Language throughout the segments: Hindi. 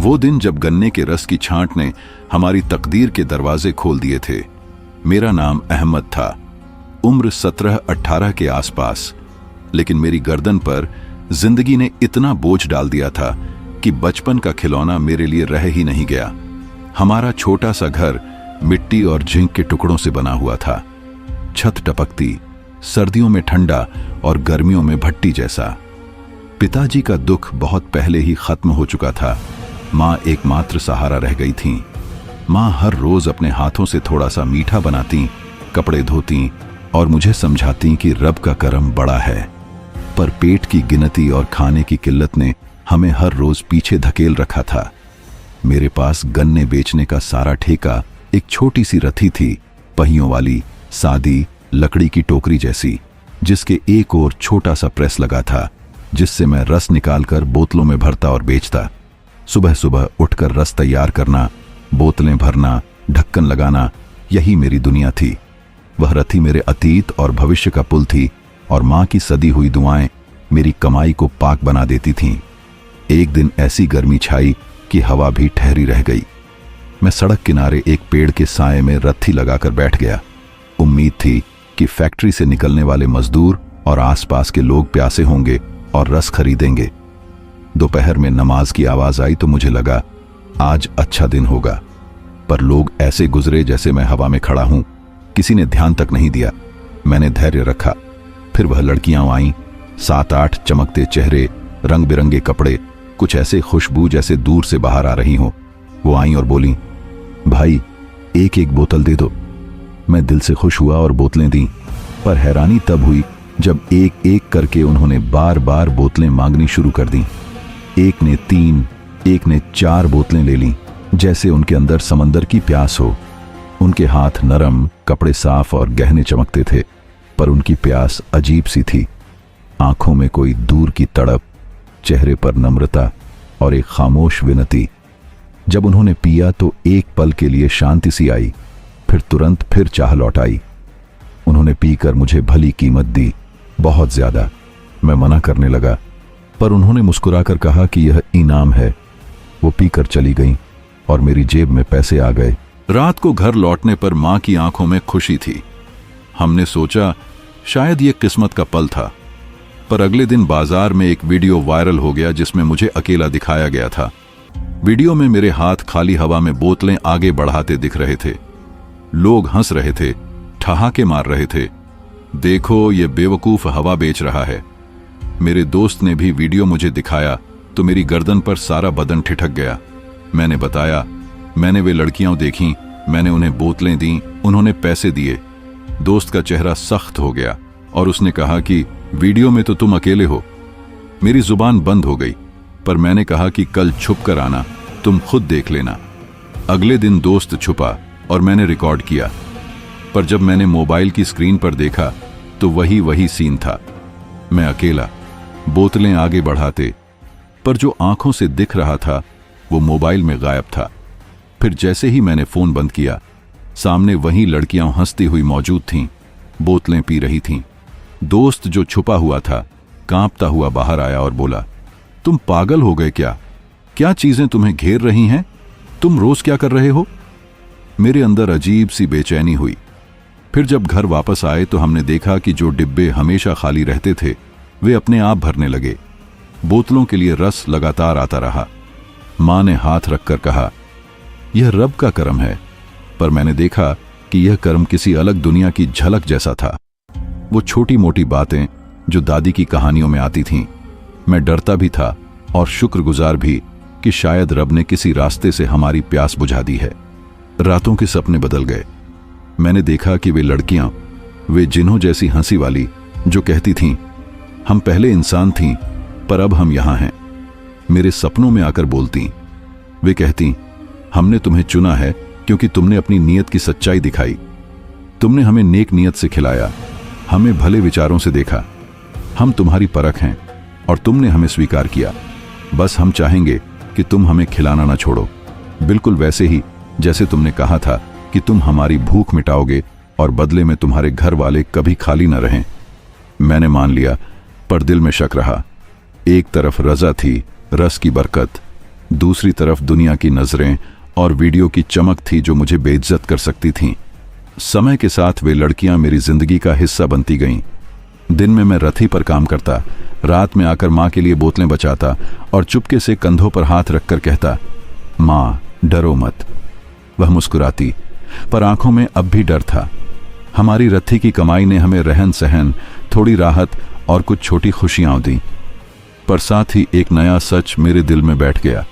वो दिन जब गन्ने के रस की छांट ने हमारी तकदीर के दरवाजे खोल दिए थे। मेरा नाम अहमद था, उम्र 17-18 के आसपास, लेकिन मेरी गर्दन पर जिंदगी ने इतना बोझ डाल दिया था कि बचपन का खिलौना मेरे लिए रह ही नहीं गया। हमारा छोटा सा घर मिट्टी और जिंक के टुकड़ों से बना हुआ था। छत टपकती, सर्दियों में ठंडा और गर्मियों में भट्टी जैसा। पिताजी का दुख बहुत पहले ही खत्म हो चुका था। माँ एकमात्र सहारा रह गई थीं। माँ हर रोज अपने हाथों से थोड़ा सा मीठा बनाती, कपड़े धोती और मुझे समझाती कि रब का करम बड़ा है। पर पेट की गिनती और खाने की किल्लत ने हमें हर रोज पीछे धकेल रखा था। मेरे पास गन्ने बेचने का सारा ठेका एक छोटी सी रथी थी, पहियों वाली, सादी, लकड़ी की टोकरी जैसी, जिसके एक ओर छोटा सा प्रेस लगा था, जिससे मैं रस निकालकर बोतलों में भरता और बेचता। सुबह सुबह उठकर रस तैयार करना, बोतलें भरना, ढक्कन लगाना, यही मेरी दुनिया थी। वह रथी मेरे अतीत और भविष्य का पुल थी और माँ की सदी हुई दुआएं मेरी कमाई को पाक बना देती थीं। एक दिन ऐसी गर्मी छाई कि हवा भी ठहरी रह गई। मैं सड़क किनारे एक पेड़ के साए में रथी लगाकर बैठ गया। उम्मीद थी कि फैक्ट्री से निकलने वाले मजदूर और आसपास के लोग प्यासे होंगे और रस खरीदेंगे। दोपहर में नमाज की आवाज आई तो मुझे लगा आज अच्छा दिन होगा, पर लोग ऐसे गुजरे जैसे मैं हवा में खड़ा हूं। किसी ने ध्यान तक नहीं दिया। मैंने धैर्य रखा। फिर वह लड़कियां आईं, 7-8 चमकते चेहरे, रंग बिरंगे कपड़े, कुछ ऐसे खुशबू जैसे दूर से बाहर आ रही हो। वो आईं और बोलीं, भाई एक एक बोतल दे दो। मैं दिल से खुश हुआ और बोतलें दी, पर हैरानी तब हुई जब एक एक करके उन्होंने बार बार बोतलें मांगनी शुरू कर दी। एक ने 3, एक ने 4 बोतलें ले लीं, जैसे उनके अंदर समंदर की प्यास हो। उनके हाथ नरम, कपड़े साफ और गहने चमकते थे, पर उनकी प्यास अजीब सी थी। आंखों में कोई दूर की तड़प, चेहरे पर नम्रता और एक खामोश विनती। जब उन्होंने पिया तो एक पल के लिए शांति सी आई, फिर तुरंत फिर चाह लौट आई। उन्होंने पीकर मुझे भली कीमत दी, बहुत ज्यादा। मैं मना करने लगा, पर उन्होंने मुस्कुराकर कहा कि यह इनाम है। वो पीकर चली गईं और मेरी जेब में पैसे आ गए। रात को घर लौटने पर मां की आंखों में खुशी थी। हमने सोचा शायद ये किस्मत का पल था, पर अगले दिन बाजार में एक वीडियो वायरल हो गया जिसमें मुझे अकेला दिखाया गया था। वीडियो में मेरे हाथ खाली हवा में बोतलें आगे बढ़ाते दिख रहे थे। लोग हंस रहे थे, ठहाके मार रहे थे, देखो ये बेवकूफ हवा बेच रहा है। मेरे दोस्त ने भी वीडियो मुझे दिखाया तो मेरी गर्दन पर सारा बदन ठिठक गया। मैंने बताया, मैंने वे लड़कियां देखीं, मैंने उन्हें बोतलें दी, उन्होंने पैसे दिए। दोस्त का चेहरा सख्त हो गया और उसने कहा कि वीडियो में तो तुम अकेले हो। मेरी जुबान बंद हो गई, पर मैंने कहा कि कल छुप कर आना, तुम खुद देख लेना। अगले दिन दोस्त छुपा और मैंने रिकॉर्ड किया, पर जब मैंने मोबाइल की स्क्रीन पर देखा तो वही सीन था। मैं अकेला, बोतलें आगे बढ़ाते, पर जो आंखों से दिख रहा था वो मोबाइल में गायब था। फिर जैसे ही मैंने फोन बंद किया, सामने वही लड़कियां हंसती हुई मौजूद थीं, बोतलें पी रही थीं। दोस्त जो छुपा हुआ था कांपता हुआ बाहर आया और बोला, तुम पागल हो गए क्या? क्या चीजें तुम्हें घेर रही हैं? तुम रोज क्या कर रहे हो? मेरे अंदर अजीब सी बेचैनी हुई। फिर जब घर वापस आए तो हमने देखा कि जो डिब्बे हमेशा खाली रहते थे वे अपने आप भरने लगे। बोतलों के लिए रस लगातार आता रहा। मां ने हाथ रखकर कहा, यह रब का करम है। पर मैंने देखा कि यह कर्म किसी अलग दुनिया की झलक जैसा था। वो छोटी मोटी बातें जो दादी की कहानियों में आती थीं। मैं डरता भी था और शुक्रगुजार भी कि शायद रब ने किसी रास्ते से हमारी प्यास बुझा दी है। रातों के सपने बदल गए। मैंने देखा कि वे लड़कियां, वे जिन्हों जैसी हंसी वाली, जो कहती थीं, हम पहले इंसान थीं पर अब हम यहां हैं, मेरे सपनों में आकर बोलती। वे कहती, हमने तुम्हें चुना है क्योंकि तुमने अपनी नीयत की सच्चाई दिखाई। तुमने हमें नेक नीयत से खिलाया, हमें भले विचारों से देखा। हम तुम्हारी परख हैं और तुमने हमें स्वीकार किया। बस हम चाहेंगे कि तुम हमें खिलाना ना छोड़ो, बिल्कुल वैसे ही जैसे तुमने कहा था कि तुम हमारी भूख मिटाओगे और बदले में तुम्हारे घर वाले कभी खाली न रहें। मैंने मान लिया, पर दिल में शक रहा। एक तरफ रजा थी, रस की बरकत, दूसरी तरफ दुनिया की नजरें और वीडियो की चमक थी जो मुझे बेइज्जत कर सकती थीं। समय के साथ वे लड़कियां मेरी जिंदगी का हिस्सा बनती गईं। दिन में मैं रथी पर काम करता, रात में आकर माँ के लिए बोतलें बचाता और चुपके से कंधों पर हाथ रखकर कहता, माँ डरो मत। वह मुस्कुराती, पर आंखों में अब भी डर था। हमारी रथी की कमाई ने हमें रहन सहन, थोड़ी राहत और कुछ छोटी खुशियां दी, पर साथ ही एक नया सच मेरे दिल में बैठ गया,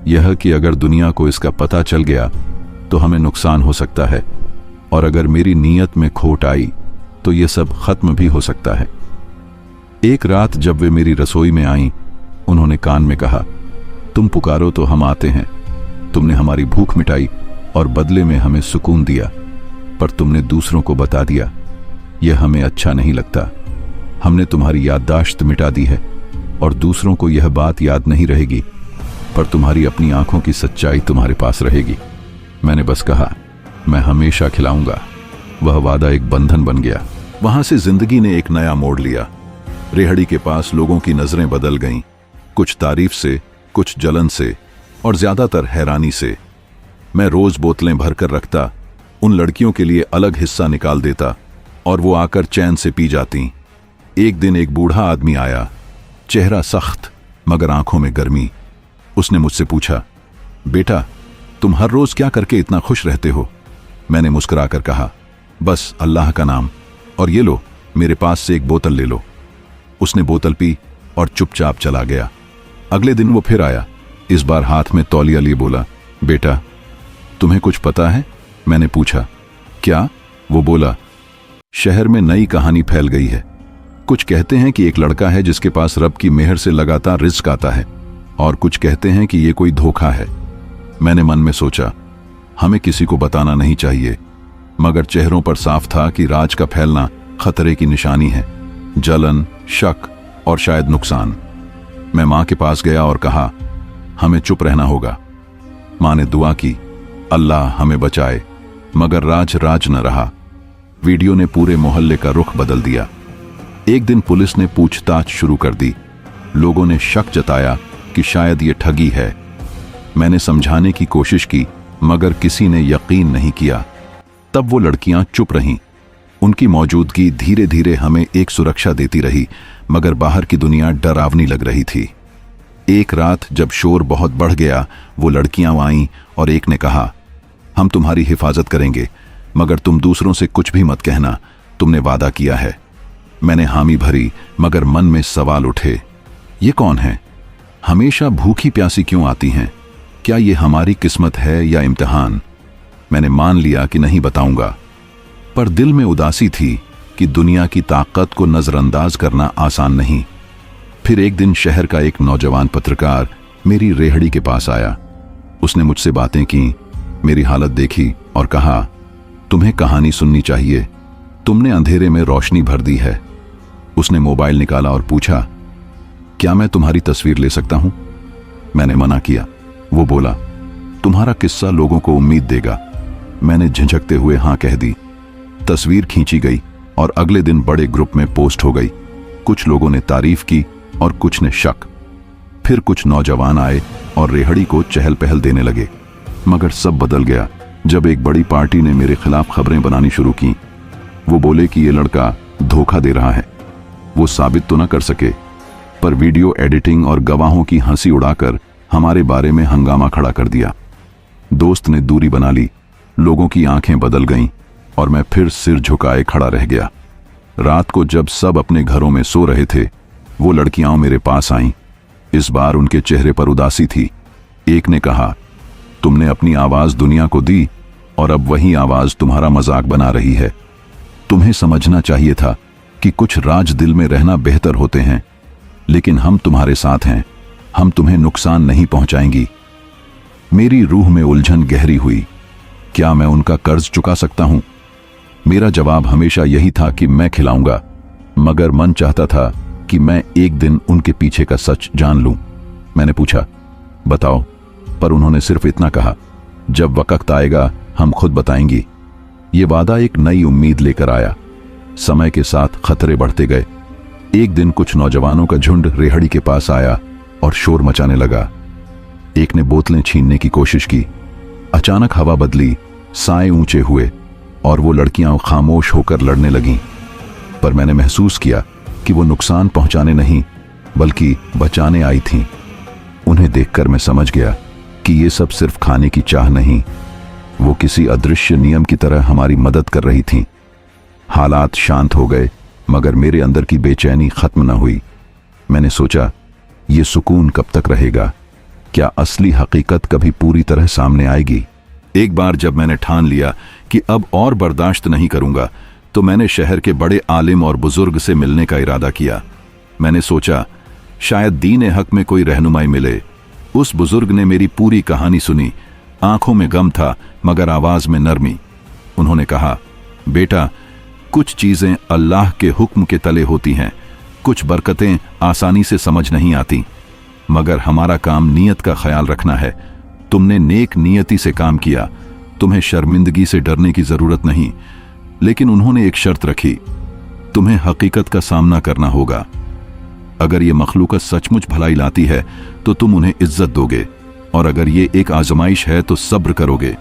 यह कि अगर दुनिया को इसका पता चल गया तो हमें नुकसान हो सकता है, और अगर मेरी नीयत में खोट आई तो यह सब खत्म भी हो सकता है। एक रात जब वे मेरी रसोई में आईं, उन्होंने कान में कहा, तुम पुकारो तो हम आते हैं। तुमने हमारी भूख मिटाई और बदले में हमें सुकून दिया, पर तुमने दूसरों को बता दिया। यह हमें अच्छा नहीं लगता। हमने तुम्हारी याददाश्त मिटा दी है और दूसरों को यह बात याद नहीं रहेगी, पर तुम्हारी अपनी आंखों की सच्चाई तुम्हारे पास रहेगी। मैंने बस कहा, मैं हमेशा खिलाऊंगा। वह वादा एक बंधन बन गया। वहां से जिंदगी ने एक नया मोड़ लिया। रेहड़ी के पास लोगों की नजरें बदल गईं, कुछ तारीफ से, कुछ जलन से और ज्यादातर हैरानी से। मैं रोज बोतलें भरकर रखता, उन लड़कियों के लिए अलग हिस्सा निकाल देता और वो आकर चैन से पी जाती। एक दिन एक बूढ़ा आदमी आया, चेहरा सख्त मगर आंखों में गर्मी। उसने मुझसे पूछा, बेटा तुम हर रोज क्या करके इतना खुश रहते हो? मैंने मुस्कुराकर कहा, बस अल्लाह का नाम, और ये लो मेरे पास से एक बोतल ले लो। उसने बोतल पी और चुपचाप चला गया। अगले दिन वो फिर आया, इस बार हाथ में तौलिया लिए बोला, बेटा तुम्हें कुछ पता है? मैंने पूछा, क्या? वो बोला, शहर में नई कहानी फैल गई है। कुछ कहते हैं कि एक लड़का है जिसके पास रब की मेहर से लगातार रिज़्क आता है, और कुछ कहते हैं कि ये कोई धोखा है। मैंने मन में सोचा, हमें किसी को बताना नहीं चाहिए, मगर चेहरों पर साफ था कि राज का फैलना खतरे की निशानी है। जलन, शक और शायद नुकसान। मैं मां के पास गया और कहा, हमें चुप रहना होगा। मां ने दुआ की, अल्लाह हमें बचाए, मगर राज राज न रहा। वीडियो ने पूरे मोहल्ले का रुख बदल दिया। एक दिन पुलिस ने पूछताछ शुरू कर दी। लोगों ने शक जताया कि शायद ये ठगी है। मैंने समझाने की कोशिश की, मगर किसी ने यकीन नहीं किया। तब वो लड़कियां चुप रहीं। उनकी मौजूदगी धीरे धीरे हमें एक सुरक्षा देती रही, मगर बाहर की दुनिया डरावनी लग रही थी। एक रात जब शोर बहुत बढ़ गया, वो लड़कियां आईं और एक ने कहा, हम तुम्हारी हिफाजत करेंगे, मगर तुम दूसरों से कुछ भी मत कहना, तुमने वादा किया है। मैंने हामी भरी, मगर मन में सवाल उठे, ये कौन है? हमेशा भूखी प्यासी क्यों आती हैं? क्या ये हमारी किस्मत है या इम्तिहान? मैंने मान लिया कि नहीं बताऊंगा, पर दिल में उदासी थी कि दुनिया की ताकत को नजरअंदाज करना आसान नहीं। फिर एक दिन शहर का एक नौजवान पत्रकार मेरी रेहड़ी के पास आया। उसने मुझसे बातें की, मेरी हालत देखी और कहा, तुम्हें कहानी सुननी चाहिए, तुमने अंधेरे में रोशनी भर दी है। उसने मोबाइल निकाला और पूछा, क्या मैं तुम्हारी तस्वीर ले सकता हूं? मैंने मना किया। वो बोला, तुम्हारा किस्सा लोगों को उम्मीद देगा। मैंने झिझकते हुए हां कह दी। तस्वीर खींची गई और अगले दिन बड़े ग्रुप में पोस्ट हो गई। कुछ लोगों ने तारीफ की और कुछ ने शक। फिर कुछ नौजवान आए और रेहड़ी को चहल पहल देने लगे। मगर सब बदल गया जब एक बड़ी पार्टी ने मेरे खिलाफ खबरें बनानी शुरू की। वो बोले कि ये लड़का धोखा दे रहा है। वो साबित तो न कर सके, पर वीडियो एडिटिंग और गवाहों की हंसी उड़ाकर हमारे बारे में हंगामा खड़ा कर दिया। दोस्त ने दूरी बना ली, लोगों की आंखें बदल गईं और मैं फिर सिर झुकाए खड़ा रह गया। रात को जब सब अपने घरों में सो रहे थे, वो लड़कियां मेरे पास आईं। इस बार उनके चेहरे पर उदासी थी। एक ने कहा, तुमने अपनी आवाज दुनिया को दी और अब वही आवाज तुम्हारा मजाक बना रही है। तुम्हें समझना चाहिए था कि कुछ राज दिल में रहना बेहतर होते हैं, लेकिन हम तुम्हारे साथ हैं, हम तुम्हें नुकसान नहीं पहुंचाएंगी। मेरी रूह में उलझन गहरी हुई। क्या मैं उनका कर्ज चुका सकता हूं? मेरा जवाब हमेशा यही था कि मैं खिलाऊंगा, मगर मन चाहता था कि मैं एक दिन उनके पीछे का सच जान लूं। मैंने पूछा, बताओ, पर उन्होंने सिर्फ इतना कहा, जब वक्त आएगा हम खुद बताएंगी। ये वादा एक नई उम्मीद लेकर आया। समय के साथ खतरे बढ़ते गए। एक दिन कुछ नौजवानों का झुंड रेहड़ी के पास आया और शोर मचाने लगा। एक ने बोतलें छीनने की कोशिश की। अचानक हवा बदली, साए ऊंचे हुए और वो लड़कियां खामोश होकर लड़ने लगीं। पर मैंने महसूस किया कि वो नुकसान पहुंचाने नहीं बल्कि बचाने आई थीं। उन्हें देखकर मैं समझ गया कि ये सब सिर्फ खाने की चाह नहीं, वो किसी अदृश्य नियम की तरह हमारी मदद कर रही थीं। हालात शांत हो गए, मगर मेरे अंदर की बेचैनी खत्म न हुई। मैंने सोचा, ये सुकून कब तक रहेगा? क्या असली हकीकत कभी पूरी तरह सामने आएगी? एक बार जब मैंने ठान लिया कि अब और बर्दाश्त नहीं करूंगा, तो मैंने शहर के बड़े आलिम और बुजुर्ग से मिलने का इरादा किया। मैंने सोचा, शायद दीन हक में कोई रहनुमाई मिले। उस बुजुर्ग ने मेरी पूरी कहानी सुनी। आंखों में गम था मगर आवाज में नरमी। उन्होंने कहा, बेटा, कुछ चीजें अल्लाह के हुक्म के तले होती हैं। कुछ बरकतें आसानी से समझ नहीं आती, मगर हमारा काम नीयत का ख्याल रखना है। तुमने नेक नियति से काम किया, तुम्हें शर्मिंदगी से डरने की जरूरत नहीं। लेकिन उन्होंने एक शर्त रखी, तुम्हें हकीकत का सामना करना होगा। अगर ये मखलूकत सचमुच भलाई लाती है तो तुम उन्हें इज्जत दोगे, और अगर ये एक आजमाइश है तो सब्र करोगे।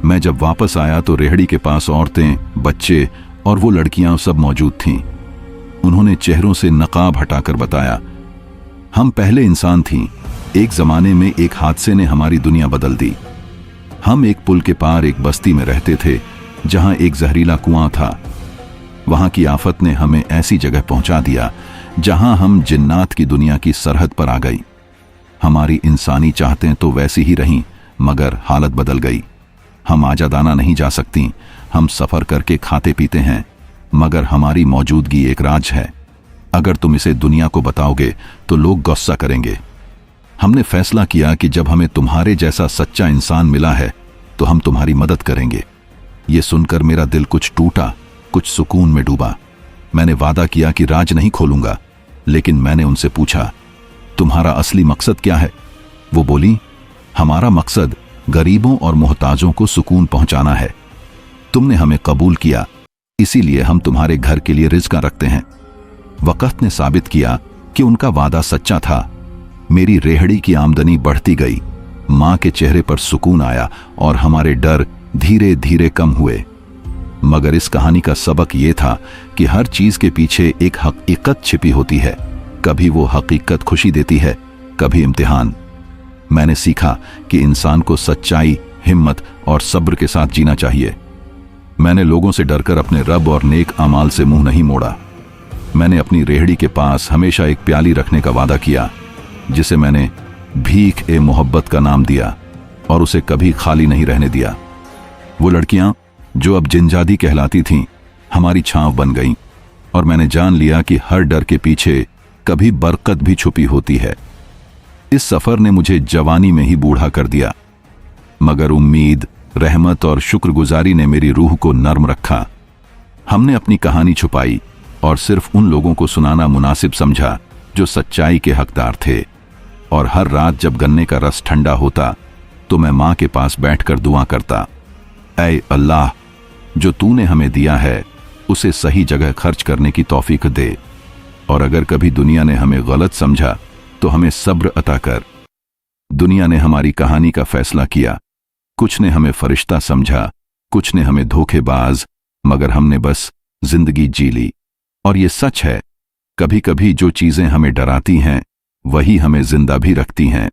मैं जब वापस आया तो रेहड़ी के पास औरतें, बच्चे और वो लड़कियां सब मौजूद थीं। उन्होंने चेहरों से नकाब हटाकर बताया, हम पहले इंसान थीं। एक जमाने में एक हादसे ने हमारी दुनिया बदल दी। हम एक पुल के पार एक बस्ती में रहते थे जहां एक जहरीला कुआं था। वहां की आफत ने हमें ऐसी जगह पहुंचा दिया जहां हम जिन्नात की दुनिया की सरहद पर आ गई। हमारी इंसानी चाहतें तो वैसी ही रहीं, मगर हालत बदल गई। हम आजादाना नहीं जा सकती। हम सफर करके खाते पीते हैं, मगर हमारी मौजूदगी एक राज है। अगर तुम इसे दुनिया को बताओगे तो लोग गुस्सा करेंगे। हमने फैसला किया कि जब हमें तुम्हारे जैसा सच्चा इंसान मिला है तो हम तुम्हारी मदद करेंगे। ये सुनकर मेरा दिल कुछ टूटा, कुछ सुकून में डूबा। मैंने वादा किया कि राज नहीं खोलूंगा, लेकिन मैंने उनसे पूछा, तुम्हारा असली मकसद क्या है? वो बोली, हमारा मकसद गरीबों और मोहताजों को सुकून पहुंचाना है। तुमने हमें कबूल किया, इसीलिए हम तुम्हारे घर के लिए रिज़्क़ रखते हैं। वक़्त ने साबित किया कि उनका वादा सच्चा था। मेरी रेहड़ी की आमदनी बढ़ती गई, मां के चेहरे पर सुकून आया और हमारे डर धीरे धीरे कम हुए। मगर इस कहानी का सबक यह था कि हर चीज के पीछे एक हकीकत छिपी होती है। कभी वो हकीकत खुशी देती है, कभी इम्तिहान। मैंने सीखा कि इंसान को सच्चाई, हिम्मत और सब्र के साथ जीना चाहिए। मैंने लोगों से डरकर अपने रब और नेक अमाल से मुंह नहीं मोड़ा। मैंने अपनी रेहड़ी के पास हमेशा एक प्याली रखने का वादा किया, जिसे मैंने भीख ए मोहब्बत का नाम दिया, और उसे कभी खाली नहीं रहने दिया। वो लड़कियां जो अब जिनजादी कहलाती थीं, हमारी छांव बन गईं, और मैंने जान लिया कि हर डर के पीछे कभी बरकत भी छुपी होती है। इस सफर ने मुझे जवानी में ही बूढ़ा कर दिया, मगर उम्मीद, रहमत और शुक्रगुजारी ने मेरी रूह को नर्म रखा। हमने अपनी कहानी छुपाई और सिर्फ उन लोगों को सुनाना मुनासिब समझा जो सच्चाई के हकदार थे। और हर रात जब गन्ने का रस ठंडा होता तो मैं मां के पास बैठकर दुआ करता, ऐ अल्लाह, जो तूने हमें दिया है उसे सही जगह खर्च करने की तौफीक दे, और अगर कभी दुनिया ने हमें गलत समझा तो हमें सब्र अता कर। दुनिया ने हमारी कहानी का फैसला किया। कुछ ने हमें फरिश्ता समझा, कुछ ने हमें धोखेबाज, मगर हमने बस जिंदगी जी ली। और ये सच है, कभी कभी जो चीजें हमें डराती हैं वही हमें जिंदा भी रखती हैं।